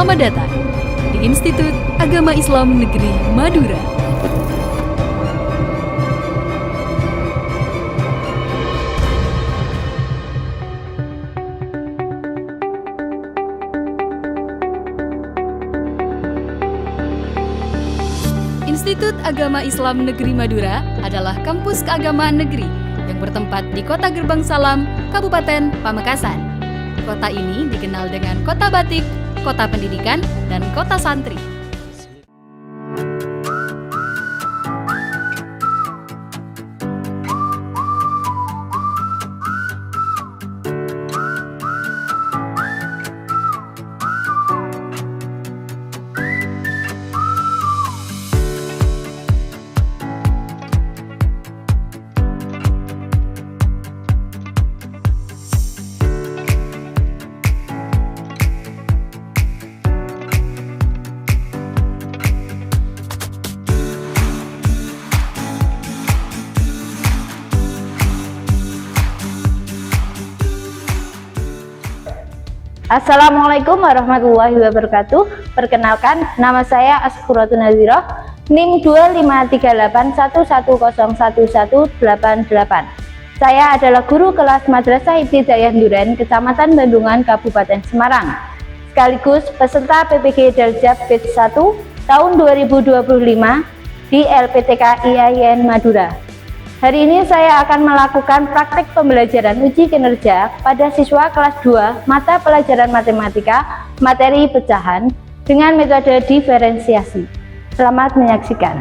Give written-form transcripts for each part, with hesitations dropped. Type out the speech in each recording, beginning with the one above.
selamat datang di Institut Agama Islam Negeri Madura. Institut Agama Islam Negeri Madura adalah kampus keagamaan negeri yang bertempat di Kota Gerbang Salam, Kabupaten Pamekasan. Kota ini dikenal dengan kota batik, kota pendidikan, dan kota santri. Assalamualaikum warahmatullahi wabarakatuh. Perkenalkan, nama saya Asfuratun Naziroh, NIM 25381101188. Saya adalah guru kelas Madrasah Ibtidaiyah Duren, Kecamatan Bandungan, Kabupaten Semarang, sekaligus peserta PPG Daljab Batch 1 tahun 2025 di LPTK IAIN Madura. Hari ini saya akan melakukan praktek pembelajaran uji kinerja pada siswa kelas 2 mata pelajaran matematika materi pecahan dengan metode diferensiasi. Selamat menyaksikan.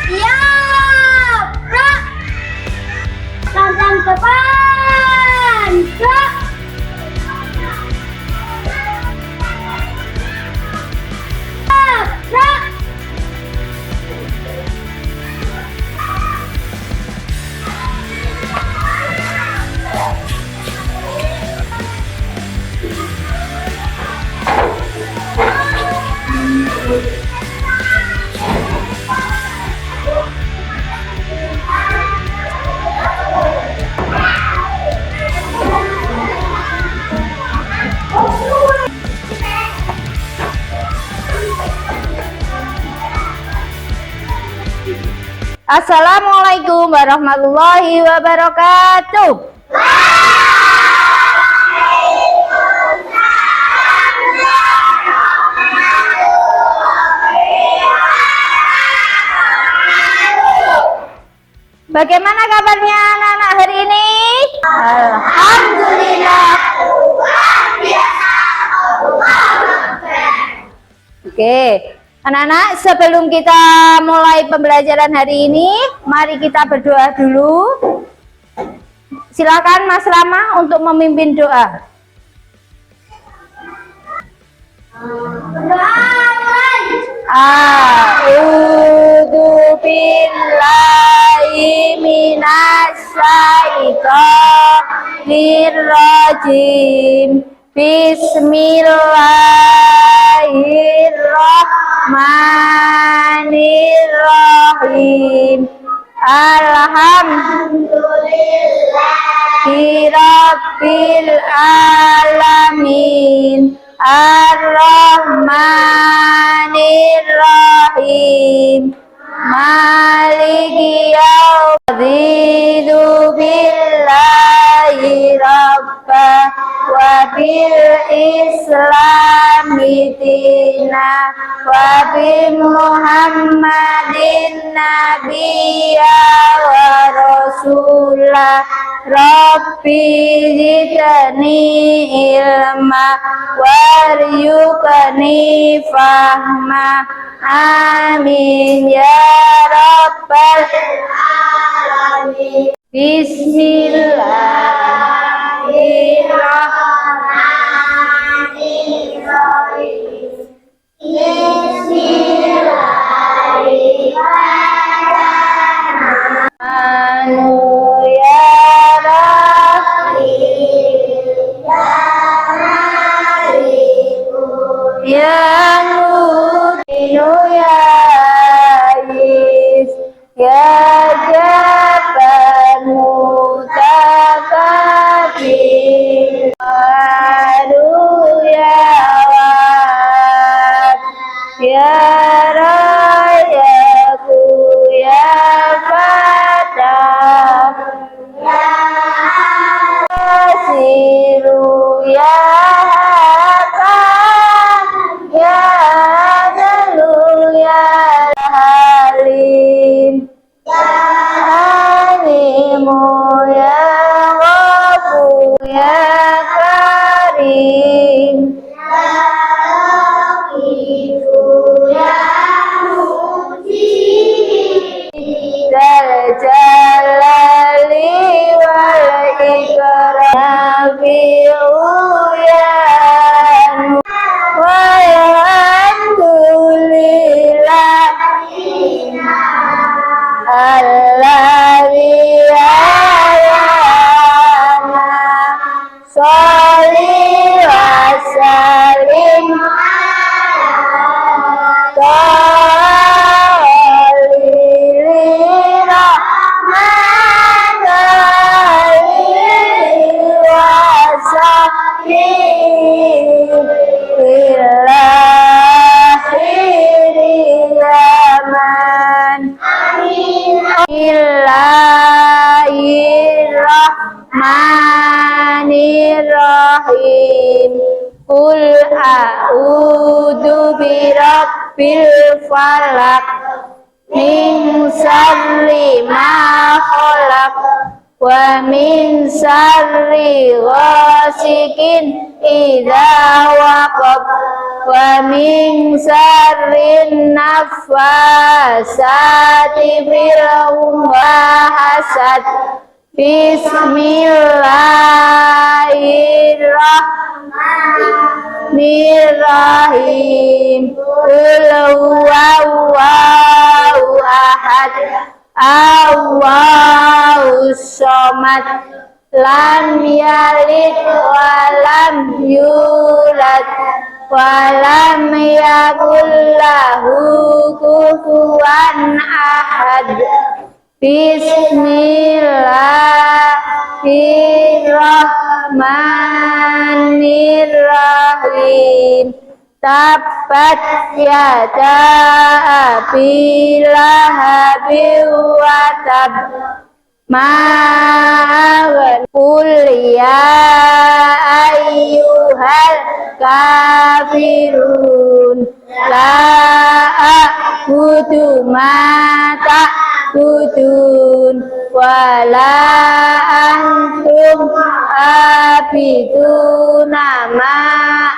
Siap, Bro. Tantang depan, Bro. Siap, Bro. Assalamualaikum warahmatullahi wabarakatuh. Bagaimana kabarnya anak-anak hari ini? Alhamdulillah. Oke, anak-anak, sebelum kita mulai pembelajaran hari ini, mari kita berdoa dulu. Silakan Mas Rama untuk memimpin doa. A'udzu billahi minasyaitonir rajim. Bismillahirrahmanirrahim. Alhamdulillahi rabbil alamin. Ar-Rahmanir-Rahim. Maliki yaumiddin. Billahi rabba wa bil islami dina wa bi Muhammadin nabiyya wa rasulah. Rabbi zidni ilma waryukni fahma. Amin ya rabbal alamin. Bismillahirrahmanirrahim. alladzi ahyana sholli wa sallim Bismillahirrahmanirrahim. Qul a'udzu birabbil falaq min syarri ma khalaq wa min syarri ghasikin idza waqab wa min syarri naffasati fil hasad. Bismillahirrahmanirrahim. Qul huwallahu ahad, Allahus samad, lam yalid wa lam yulad wa lam yakul lahu kufuwan ahad. Bismillahirrahmanirrahim. Tabbat yada abi lahabin wa tab. Qul ya ayyuhal kafirun la a'budu ma ta'budun wala antum abiduna ma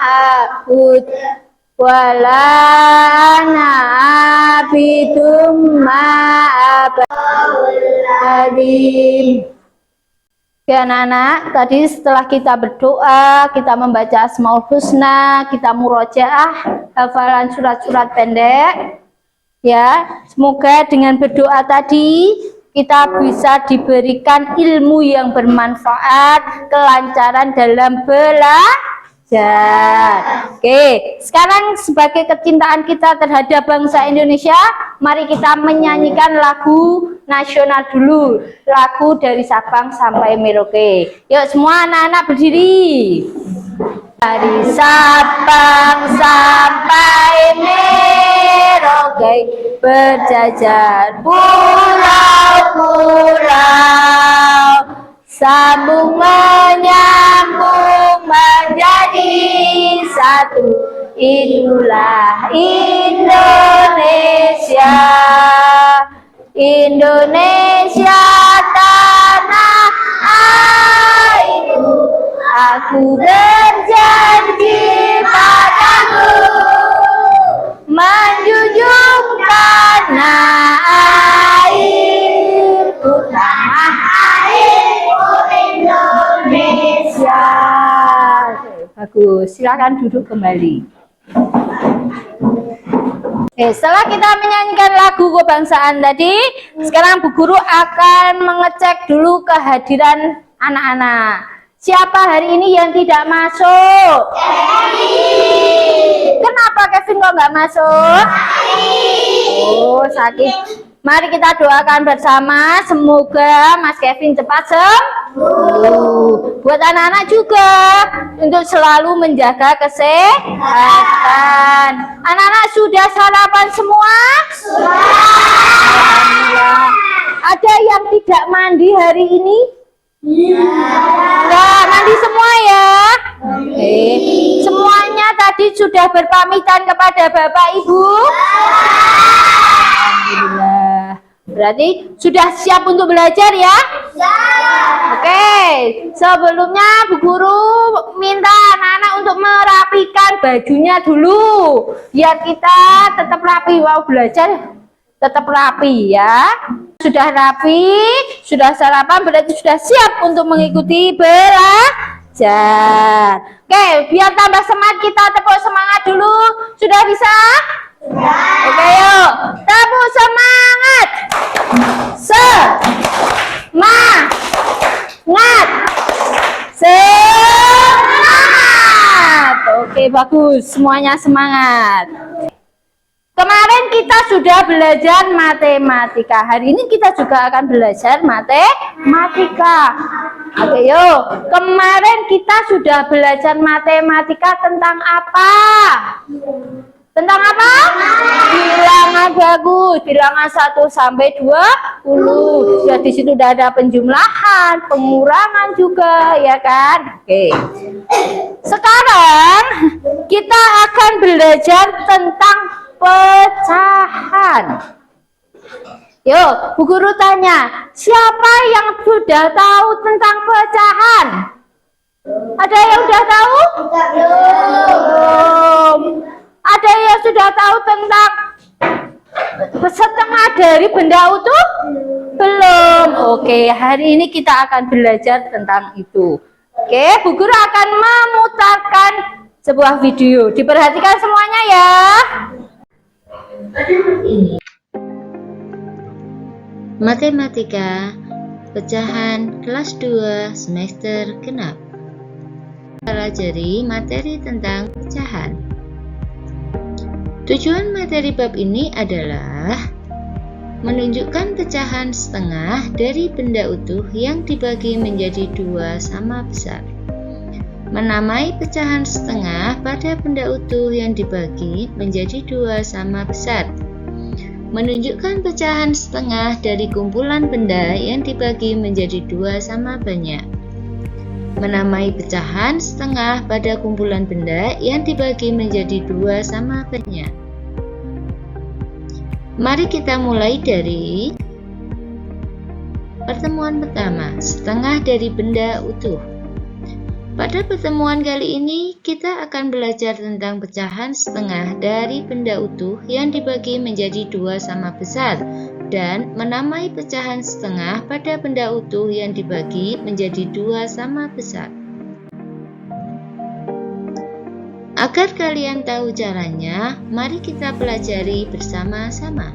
a'bud wala ana abidum ma abadim. Ya anak-anak, tadi setelah kita berdoa, kita membaca Asmaul Husna, kita murojaah hafalan surat-surat pendek. Ya, semoga dengan berdoa tadi kita bisa diberikan ilmu yang bermanfaat, kelancaran dalam belajar. Oke, sekarang sebagai kecintaan kita terhadap bangsa Indonesia, mari kita menyanyikan lagu nasional dulu, lagu dari Sabang sampai Merauke. Yuk semua anak-anak berdiri. Dari Sabang sampai Merauke berjajar pulau-pulau, sambung menyambung menjadi satu. Itulah Indonesia, Indonesia tanah airku. Aku berjanji padamu menjunjung tanah airku, tanah airku Indonesia. Bagus, silakan duduk kembali. Setelah kita menyanyikan lagu kebangsaan tadi, sekarang Bu Guru akan mengecek dulu kehadiran anak-anak. Siapa hari ini yang tidak masuk? Kevin. Kenapa Kevin kok nggak masuk? Sakit. Oh, sakit. Mari kita doakan bersama, semoga Mas Kevin cepat sembuh. Buat anak-anak juga, untuk selalu menjaga kesehatan. Anak-anak sudah sarapan semua? Alhamdulillah. Ada yang tidak mandi hari ini? Enggak, mandi semua ya. Semuanya tadi sudah berpamitan kepada Bapak Ibu? Alhamdulillah. Berarti sudah siap untuk belajar ya? Oke, sebelumnya Bu Guru minta anak-anak untuk merapikan bajunya dulu, biar kita tetap rapi. Wow, belajar tetap rapi ya. Sudah rapi, sudah sarapan, berarti sudah siap untuk mengikuti belajar. Oke, biar tambah semangat kita tepuk semangat dulu. Sudah bisa? Oke, yuk tepuk semangat. Oke, bagus. Semuanya semangat. Kemarin kita sudah belajar matematika. Hari ini kita juga akan belajar matematika. Oke, yuk. Kemarin kita sudah belajar matematika tentang apa? Tentang apa? Bilangan, bagus. Bilangan 1 sampai 20. Sudah di situ sudah ada penjumlahan, pengurangan juga, ya kan? Oke. Sekarang kita akan belajar tentang pecahan. Yuk, Bu Guru tanya, siapa yang sudah tahu tentang pecahan? Ada yang sudah tahu? Belum. Ada yang sudah tahu tentang setengah dari benda utuh? Belum. Oke, hari ini kita akan belajar tentang itu. Oke, Bu Guru akan memutarkan sebuah video. Diperhatikan semuanya ya. Matematika pecahan kelas 2 semester genap. Pelajari materi tentang pecahan. Tujuan materi bab ini adalah menunjukkan pecahan setengah dari benda utuh yang dibagi menjadi 2 sama besar. Menamai pecahan setengah pada benda utuh yang dibagi menjadi 2 sama besar. Menunjukkan pecahan setengah dari kumpulan benda yang dibagi menjadi 2 sama banyak. Menamai pecahan setengah pada kumpulan benda yang dibagi menjadi 2 sama banyak. Mari kita mulai dari pertemuan pertama, setengah dari benda utuh. Pada pertemuan kali ini, kita akan belajar tentang pecahan setengah dari benda utuh yang dibagi menjadi 2 sama besar dan menamai pecahan setengah pada benda utuh yang dibagi menjadi 2 sama besar. Agar kalian tahu caranya, mari kita pelajari bersama-sama.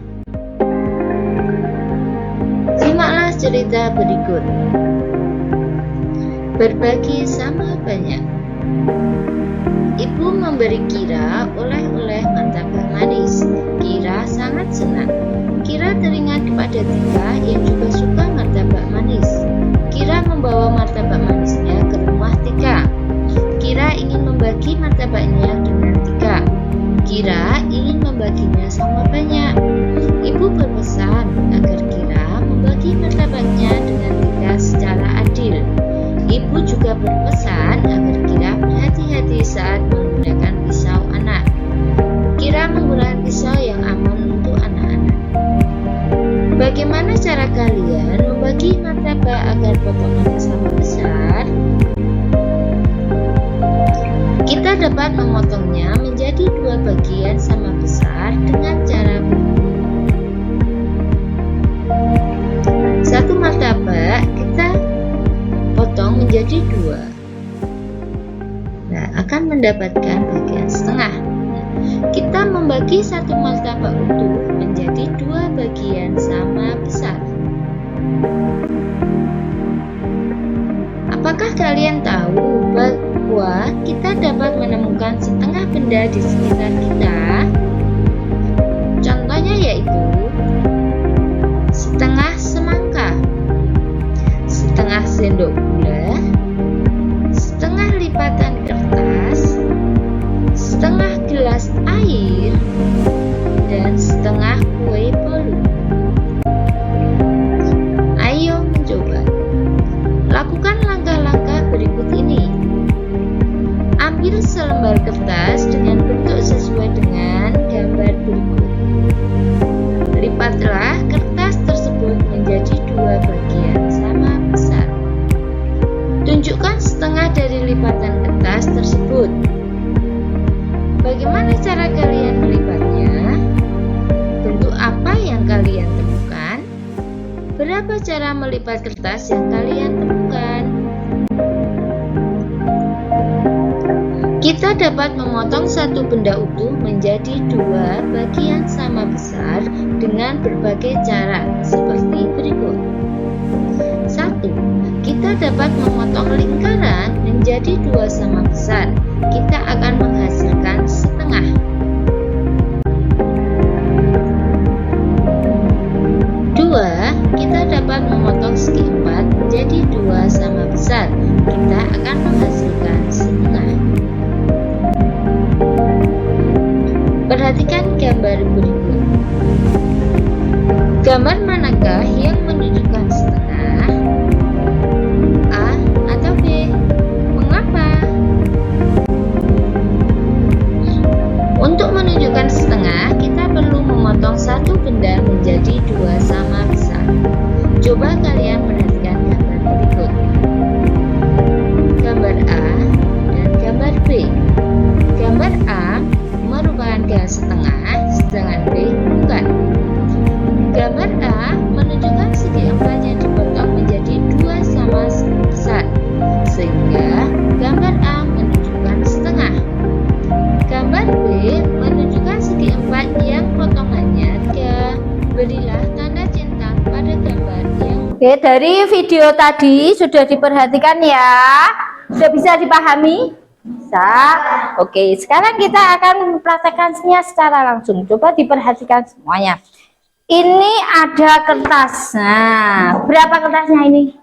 Simaklah cerita berikut. Berbagi sama banyak. Ibu memberi Kira oleh-oleh martabak manis. Kira sangat senang. Kira teringat kepada Tika yang juga suka martabak manis. Kira membawa martabak manisnya ke rumah Tika. Kira ingin membagi martabaknya dengan Tika. Kira ingin membaginya sama banyak. Ibu berpesan agar Kira membagi martabaknya dengan Tika secara adil. Ibu juga berpesan agar Kira berhati-hati saat menggunakan pisau anak. Kira menggunakan pisau yang aman untuk anak-anak. Bagaimana cara kalian membagi martabak agar potongannya sama besar? Kita dapat memotongnya menjadi 2 bagian sama besar dengan cara berikut. Satu martabak kita potong menjadi 2. Nah, akan mendapatkan bagian setengah. Kita membagi satu martabak utuh menjadi 2 bagian sama besar. Apakah kalian tahu bahwa kita dapat menemukan setengah benda di sekitar kita? Contohnya yaitu setengah semangka, setengah sendok gula, setengah lipatan kertas, setengah gelas air, dan setengah kue bolu. Ayo mencoba. Lakukan langkah-langkah berikut ini. Ambil selembar kertas dengan bentuk sesuai dengan gambar berikut. Lipatlah kertas tersebut menjadi 2 bagian sama besar. Tunjukkan setengah dari lipatan kertas tersebut. Bagaimana cara kalian melipatnya? Bentuk apa yang kalian temukan? Berapa cara melipat kertas yang kalian temukan? Kita dapat memotong satu benda utuh menjadi 2 bagian sama besar dengan berbagai cara seperti berikut. 1. Kita dapat memotong lingkaran menjadi 2 sama besar. Kita akan menghasilkan menghasilkan setengah. Dua, kita dapat memotong segi 4 menjadi 2 sama besar. Kita akan menghasilkan setengah. Perhatikan gambar berikut. Gambar manakah yang menunjukkan setengah? A atau B? Mengapa? Untuk menunjukkan setengah, kita perlu memotong satu benda menjadi 2 sama besar. Coba kalian perhatikan gambar berikut. Gambar A dan gambar B. Gambar A merupakan garis setengah, sedangkan B bukan. Gambar A menunjukkan segi 4 yang dipotong menjadi 2 sama besar, sehingga gambar A menunjukkan setengah. Gambar B menunjukkan segi 4 yang potongannya 3. Berilah tanda cinta pada gambar yang... Oke, dari video tadi sudah diperhatikan ya? Sudah bisa dipahami? Bisa. Oke, sekarang kita akan mempraktekannya secara langsung. Coba diperhatikan semuanya. Ini ada kertas. Nah, berapa kertasnya ini?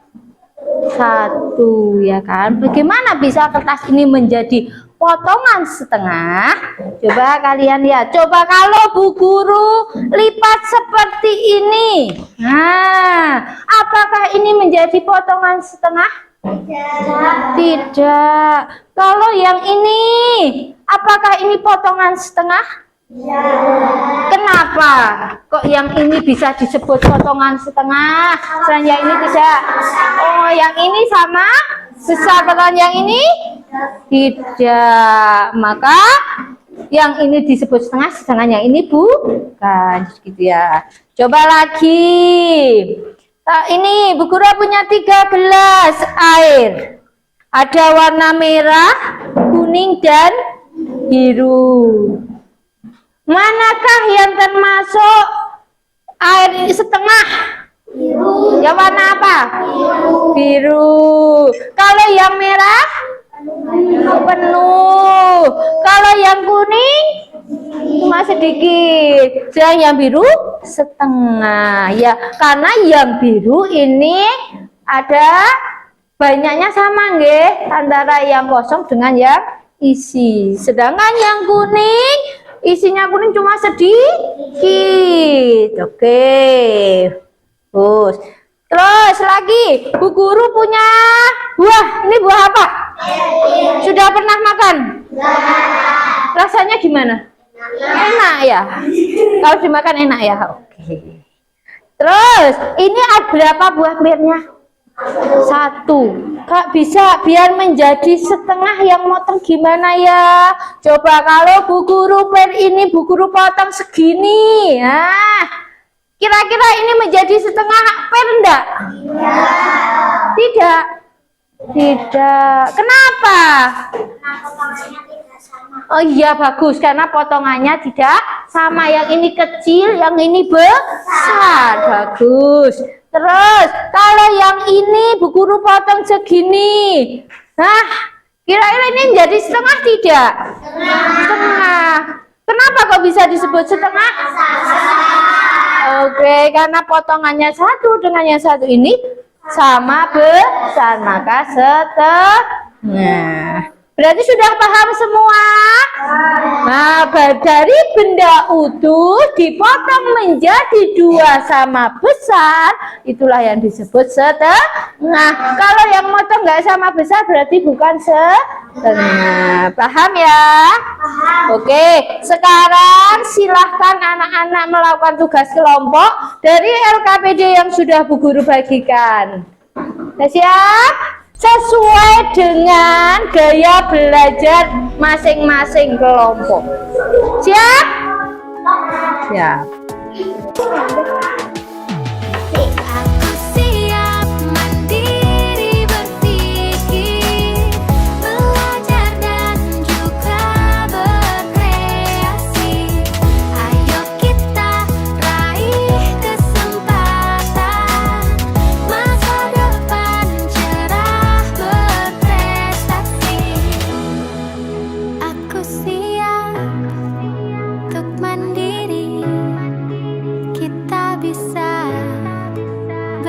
1, ya kan? Bagaimana bisa kertas ini menjadi potongan setengah? Coba kalian lihat. Coba kalau Bu Guru lipat seperti ini. Nah, apakah ini menjadi potongan setengah? Tidak. Kalau yang ini, apakah ini potongan setengah? Kenapa kok yang ini bisa disebut potongan setengah, dan yang ini tidak? Oh, yang ini sama besar dengan yang ini? Tidak. Maka yang ini disebut setengah, sedangkan yang ini bukan, gitu ya. Coba lagi. Ini Bu Guru punya 3 gelas air. Ada warna merah, kuning, dan biru. Manakah yang termasuk air ini setengah? Biru. Yang warna apa? Biru. Kalau yang merah? Penuh. Kalau yang kuning? Cuma sedikit. Sedang yang biru? Setengah. Ya, karena yang biru ini ada banyaknya sama nggih antara yang kosong dengan yang isi. Sedangkan yang kuning isinya kuning cuma sedikit. Oke. Terus lagi, Bu Guru punya buah. Ini buah apa? Sudah pernah makan? Rasanya gimana? Enak ya? Kalau dimakan enak ya? Oke. Terus, ini ada berapa buah clearnya? 1. Kak, bisa biar menjadi setengah yang motong gimana ya? Coba kalau Bu Guru per ini Bu Guru potong segini. Nah, kira-kira ini menjadi setengah per enggak? Tidak. Tidak. Kenapa? Oh iya, bagus, karena potongannya tidak sama. Yang ini kecil, yang ini besar. Bagus. Terus, kalau yang ini Bu Guru potong segini. Nah, kira-kira ini menjadi setengah tidak? Setengah. Kenapa kok bisa disebut setengah? Oke, karena potongannya 1 dengan yang 1 ini sama besar, maka setengah. Berarti sudah paham semua? Nah, dari benda utuh dipotong menjadi 2 sama besar, itulah yang disebut setengah. Kalau yang motong nggak sama besar berarti bukan setengah. Paham ya? Oke, sekarang silahkan anak-anak melakukan tugas kelompok dari LKPD yang sudah Bu Guru bagikan. Sudah siap? Sesuai dengan gaya belajar masing-masing kelompok. Siap? Siap. Aku siap mandiri berpikir, belajar dan juga berkreasi. Ayo kita raih kesempatan, masa depan cerah berprestasi. Aku siap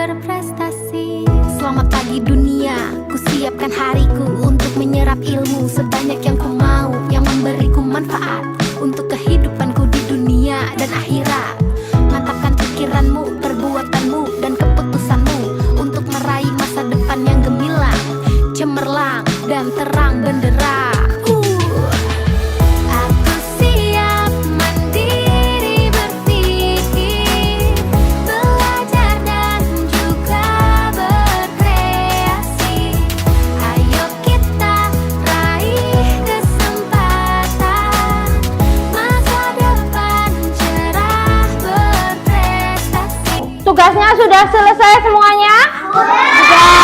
berprestasi. Selamat pagi dunia, ku siapkan hariku untuk menyerap ilmu sebanyak yang ku mau, yang memberiku manfaat untuk kehidupanku di dunia dan akhirat. Mantapkan pikiranmu, perbuatanmu, dan keputusanmu untuk meraih masa depan yang gemilang, cemerlang, dan terang benderang. Aku siap mandiri berpikir, belajar dan juga berkreasi. Ayo kita raih kesempatan, masa depan cerah berprestasi. Tugasnya sudah selesai semuanya? Sudah.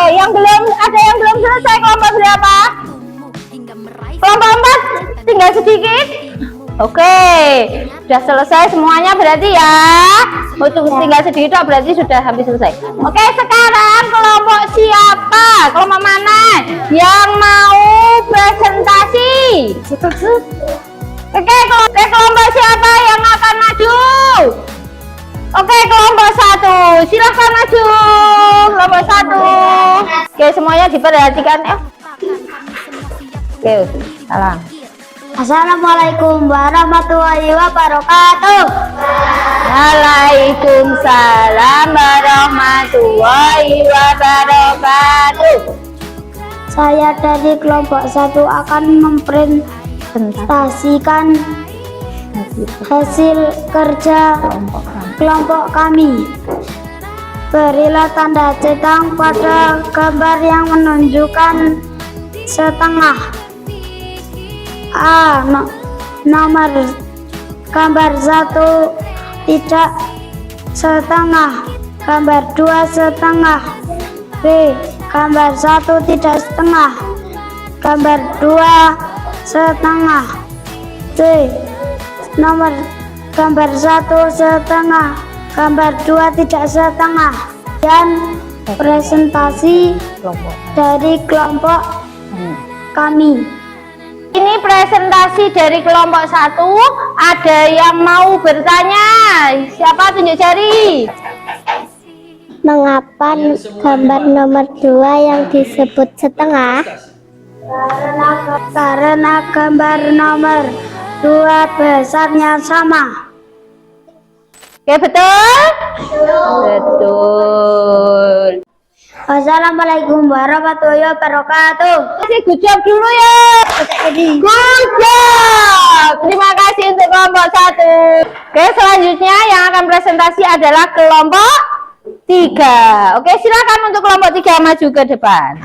Yang belum, ada yang belum selesai kelompok berapa? Hingga meraih Kelompok 4 tinggal sedikit. Oke, sudah selesai semuanya berarti ya. Untuk tinggal sedikit berarti sudah hampir selesai. Oke, sekarang kelompok siapa? Kelompok mana yang mau presentasi? Oke, kelompok siapa yang akan maju? Oke, kelompok 1, silahkan maju. Kelompok 1. Oke, semuanya diperhatikan ya. Oke, salam. Assalamualaikum warahmatullahi wabarakatuh. Waalaikumsalam warahmatullahi wabarakatuh. Saya dari kelompok 1 akan mempresentasikan hasil kerja kelompok kami. Berilah tanda centang pada gambar yang menunjukkan setengah. A. Nomor gambar 1 tidak setengah, gambar 2 setengah. B. Gambar 1 tidak setengah, gambar 2 setengah. C. Nomor gambar 1 setengah, gambar 2 tidak setengah. Dan presentasi dari kelompok kami. Ini presentasi dari kelompok 1. Ada yang mau bertanya? Siapa tunjuk jari? Mengapa gambar nomor 2 yang disebut setengah? Karena gambar nomor 2 besarnya sama. Oke, betul? Betul. Wassalamualaikum warahmatullahi wabarakatuh. Kasih good job dulu ya. Good job. Terima kasih untuk kelompok 1. Oke, selanjutnya yang akan presentasi adalah kelompok 3. Oke, silakan untuk kelompok 3 maju ke depan.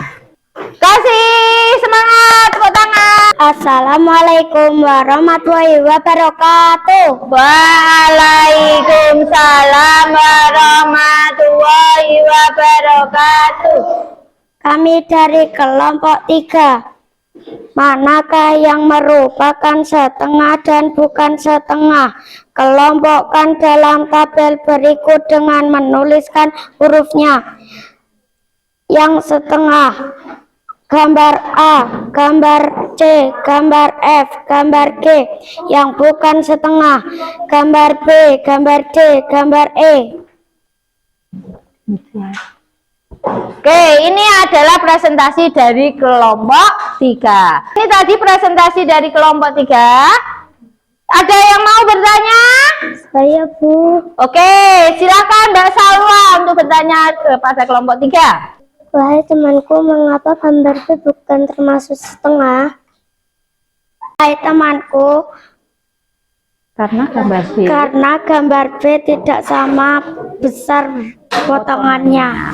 Kasih semangat, tepuk tangan. Assalamualaikum warahmatullahi wabarakatuh. Waalaikumsalam warahmatullahi wabarakatuh. Kami dari kelompok 3. Manakah yang merupakan setengah dan bukan setengah? Kelompokkan dalam tabel berikut dengan menuliskan hurufnya. Yang setengah: gambar A, gambar C, gambar F, gambar G. Yang bukan setengah: gambar B, gambar D, gambar E. Oke, ini adalah presentasi dari kelompok 3. Ini tadi presentasi dari kelompok 3. Ada yang mau bertanya? Saya, Bu. Oke, silakan Mbak Salwa untuk bertanya kepada kelompok 3. Wahai temanku, mengapa gambar B bukan termasuk setengah? Hai temanku, Karena gambar B tidak sama besar potongannya.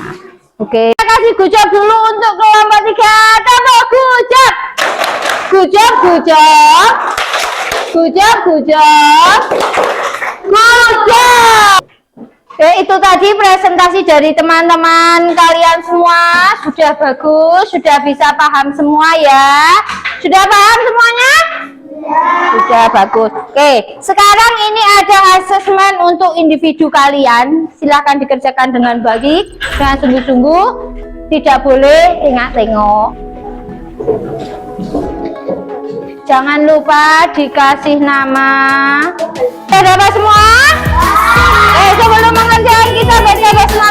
Oke, terima kasih good job dulu untuk kelompok 3. Tepuk good job. Good job, good job. Good job, good job. Good job. Oke, itu tadi presentasi dari teman-teman kalian semua. Sudah bagus, sudah bisa paham semua ya. Sudah paham semuanya? Sudah bagus. Oke, sekarang ini ada asesmen untuk individu kalian. Silahkan dikerjakan dengan baik, dengan sungguh-sungguh. Tidak boleh tengok-tengok. Jangan lupa dikasih nama. Sudah dapat semua? Sebelum mengerjakan kita baca basmalah.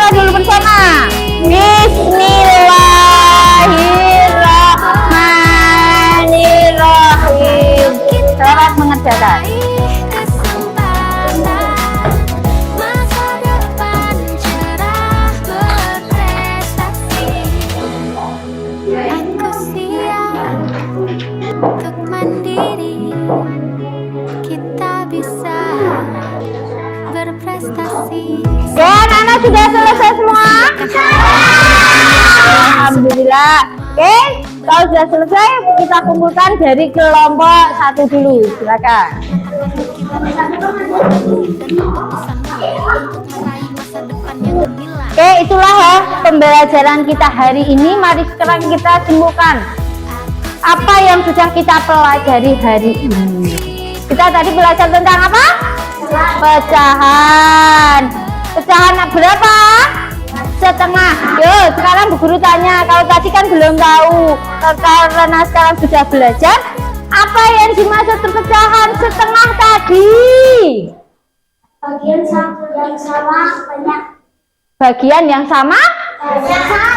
prestasi. Oke, anak-anak sudah selesai semua? Alhamdulillah. Oke, kalau sudah selesai kita kumpulkan dari kelompok 1 dulu. Silakan. Oke, itulah ya pembelajaran kita hari ini. Mari sekarang kita simpulkan apa yang sudah kita pelajari hari ini. Kita tadi belajar tentang apa? Pecahan. Pecahan berapa? Setengah. Yuk, sekarang Bu Guru tanya. Kalau tadi kan belum tahu. Karena sekarang sudah belajar, apa yang dimaksud pecahan setengah tadi? Bagian yang sama banyak. Bagian yang sama?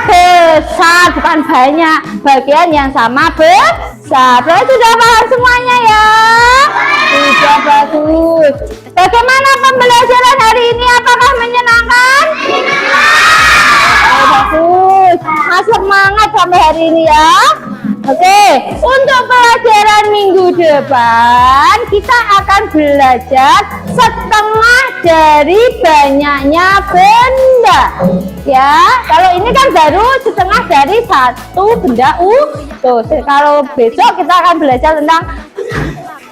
Besar, bukan banyak. Bagian yang sama besar. Berarti sudah paham semuanya ya? Sudah, bagus. Bagaimana pembelajaran hari ini? Apakah menyenangkan? Bagus. Masih semangat sampai hari ini ya. Oke, untuk pelajaran minggu depan kita akan belajar setengah dari banyaknya benda. Ya, kalau ini kan baru setengah dari satu benda utuh. Kalau besok kita akan belajar tentang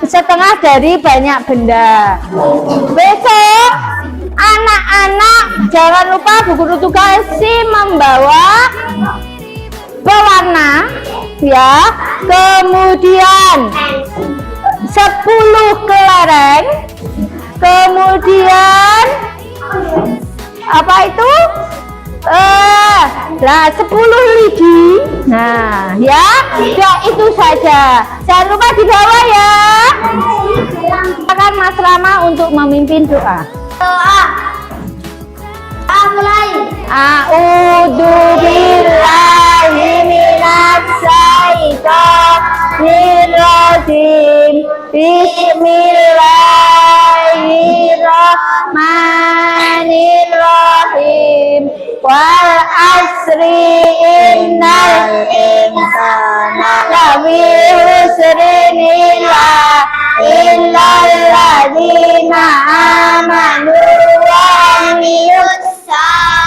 setengah dari banyak benda. Besok anak-anak jangan lupa Bu Guru Tugasi membawa pewarna ya, kemudian 10 kelereng, kemudian apa itu? 10 lidi. Nah, ya itu saja. Jangan lupa dibawa ya. Silakan Mas Rama untuk memimpin doa. Mulai. A'udzu billahi minasy syaithanir rajim. Bismillahirrahmanirrahim. Wal asri innal insana lafi khusrin illal ladzina amanu wa amilus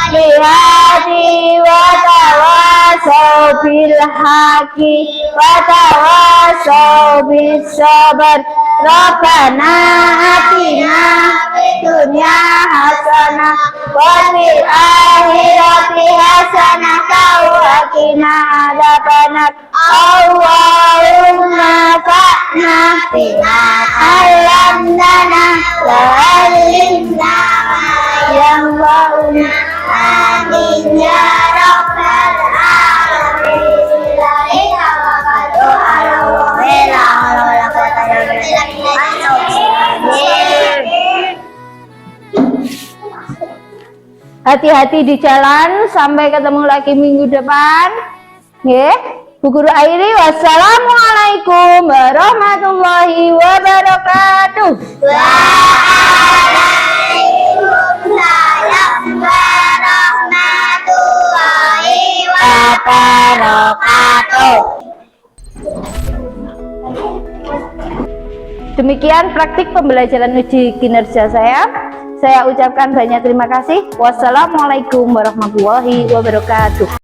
solihati wa tawasaw bil haqqi wa tawasaw bis sabr. Rabbana atina fid dunya hasanah wa fil akhirati hasanah wa qina adzabannar. Allahumma fa'na bima 'allamtana wa 'allimna yang wa'una. Amin ya rabbal alamin. Hati-hati di jalan, sampai ketemu lagi minggu depan. Nggih. Bu Guru akhiri, wassalamualaikum warahmatullahi wabarakatuh. Waalaikumsalam warahmatullahi wabarakatuh. Demikian praktik pembelajaran uji kinerja saya. Saya ucapkan banyak terima kasih. Wassalamualaikum warahmatullahi wabarakatuh.